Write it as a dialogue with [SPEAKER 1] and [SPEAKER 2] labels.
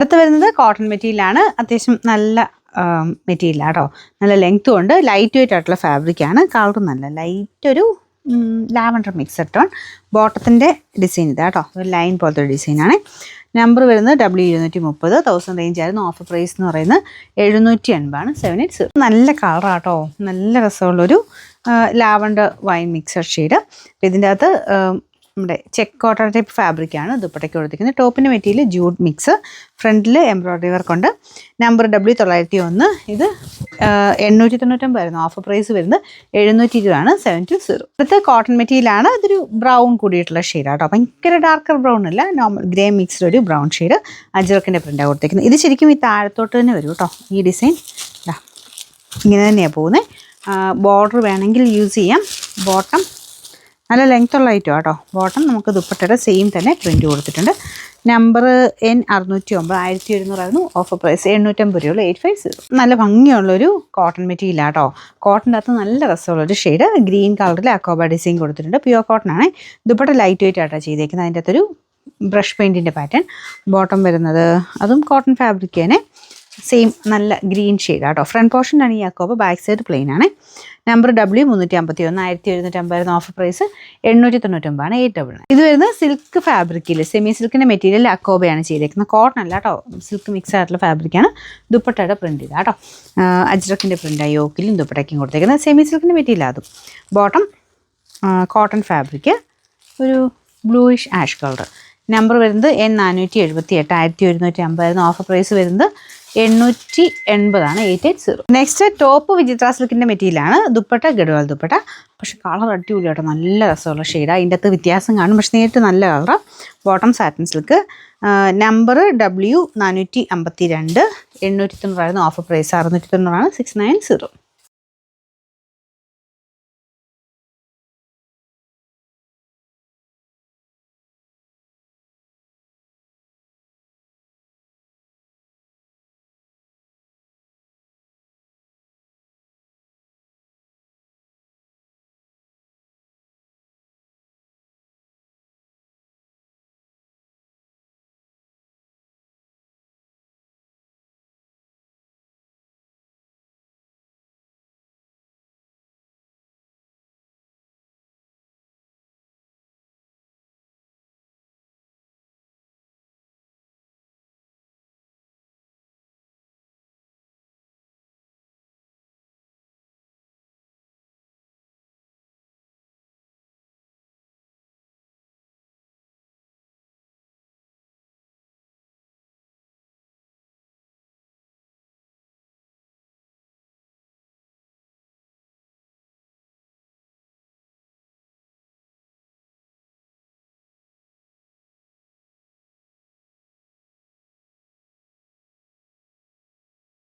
[SPEAKER 1] അടുത്ത് വരുന്നത് കോട്ടൺ മെറ്റീരിയലാണ്. അത്യാവശ്യം നല്ല മെറ്റീരിയലാണ് കേട്ടോ. നല്ല ലെങ്ത്തും ഉണ്ട്. ലൈറ്റ് വെയിറ്റ് ആയിട്ടുള്ള ഫാബ്രിക്കാണ്. കളറും നല്ല ലൈറ്റ് ഒരു ലാവൻഡർ മിക്സഡ് ടോൺ. ബോട്ടത്തിൻ്റെ ഡിസൈൻ ഇതാ കേട്ടോ. ഒരു ലൈൻ പോലത്തെ ഒരു ഡിസൈനാണ്. നമ്പർ വരുന്നത് W230. 1000 റേഞ്ച് ആയിരുന്നു. ഓഫർ പ്രൈസ് എന്ന് പറയുന്നത് 780 780. നല്ല കളറാട്ടോ. നല്ല രസമുള്ളൊരു ലാവൻഡർ വൈൻ മിക്സഡ് ഷെയ്ഡ്. അപ്പോൾ ഇതിൻ്റെ അകത്ത് നമ്മുടെ ചെക്ക് കോട്ടൺ ടൈപ്പ് ഫാബ്രിക്കാണ് ദുപ്പട്ടയ്ക്ക് കൊടുത്തിരിക്കുന്നത്. ടോപ്പിൻ്റെ മെറ്റീരിയൽ ജൂഡ് മിക്സ്. ഫ്രണ്ടിൽ എംബ്രോയ്ഡറി വർക്ക് ഉണ്ട്. Number W901. ഇത് 899 ആയിരുന്നു. ഓഫർ പ്രൈസ് വരുന്നത് 720 720. അടുത്ത കോട്ടൺ മെറ്റീരിയലാണ്. ഇതൊരു ബ്രൗൺ കൂടിയിട്ടുള്ള ഷെയ്ഡാണ് കേട്ടോ. ഭയങ്കര ഡാർക്കർ ബ്രൗൺ അല്ല, നോർമൽ ഗ്രേ മിക്സ്ഡ് ഒരു ബ്രൗൺ ഷെയ്ഡ്. അജ്രക്കിൻ്റെ പ്രിൻ്റാണ് കൊടുത്തിരിക്കുന്നത്. ഇത് ശരിക്കും ഈ താഴത്തോട്ട് തന്നെ വരും കേട്ടോ. ഈ ഡിസൈൻ ഇങ്ങനെ തന്നെയാണ് പോകുന്നത്. ബോർഡർ വേണമെങ്കിൽ യൂസ് ചെയ്യാം. ബോട്ടം നല്ല ലെങ്ത്തുള്ള ഐറ്റം കേട്ടോ. ബോട്ടം നമുക്ക് ദുപ്പട്ടയുടെ സെയിം തന്നെ പ്രിൻറ്റ് കൊടുത്തിട്ടുണ്ട്. നമ്പർ N609 1700 ആയിരുന്നു. ഓഫർ പ്രൈസ് 850 രൂപ 850. നല്ല ഭംഗിയുള്ളൊരു കോട്ടൺ മെറ്റീരിയൽ കേട്ടോ. കോട്ടൻ്റെ അകത്ത് നല്ല രസമുള്ളൊരു ഷെയ്ഡ്. ഗ്രീൻ കളറിൽ അക്കോബ ഡിസൈൻ കൊടുത്തിട്ടുണ്ട്. പ്യുവർ കോട്ടൺ ആണ്. ദുപ്പട്ട ലൈറ്റ് വെയിറ്റ് ആയിട്ടാണ് ചെയ്തേക്കുന്നത്. അതിൻ്റെ അകത്തൊരു ബ്രഷ് പെയിൻറ്റിൻ്റെ പാറ്റേൺ. ബോട്ടം വരുന്നത് അതും കോട്ടൺ ഫാബ്രിക് തന്നെ. സെയിം നല്ല ഗ്രീൻ ഷെയ്ഡ് കേട്ടോ. ഫ്രണ്ട് പോർഷനാണ് ഈ അക്കോബ. ബാക്ക് സൈഡ് പ്ലെയിൻ ആണ്. Number W351 1750 offer price 899 899. ഇത് വരുന്നത് സിൽക്ക് ഫാബ്രിക്കിൽ സെമി സിൽക്കിൻ്റെ മെറ്റീരിയൽ അക്കോബയാണ് ചെയ്തേക്കുന്നത്. കോട്ടൺ അല്ല കേട്ടോ. സിൽക്ക് മിക്സ് ആയിട്ടുള്ള ഫാബ്രിക്കാണ്. ദുപ്പട്ടയുടെ പ്രിൻ്റ് ഇതാ കേട്ടോ. അജ്രക്കിൻ്റെ പ്രിൻ്റാണ് യോക്കിലും ദുപ്പട്ടയ്ക്കും കൊടുത്തേക്കുന്നത്. സെമി സിൽക്കിൻ്റെ മെറ്റീരിയൽ അതും. ബോട്ടം കോട്ടൺ ഫാബ്രിക്ക് ഒരു ബ്ലൂയിഷ് ആഷ് കളർ. നമ്പർ വരുന്നത് N478 1150 ഓഫർ പ്രൈസ് വരുന്നത് 880 880. നെക്സ്റ്റ് ടോപ്പ് വിചിത്ര സിൽക്കിൻ്റെ മെറ്റീരിയലാണ്. ദുപ്പട്ട ഗഡ്വാൾ ദുപ്പട്ട. പക്ഷെ കളർ അടിപൊളി കേട്ടോ. നല്ല രസമുള്ള ഷെയ്ഡാണ്. അതിൻ്റെ അകത്ത് വ്യത്യാസം കാണും, പക്ഷെ നേരിട്ട് നല്ല കളറാണ്. Bottom satin silk. Number W452 890 offer price 690 690.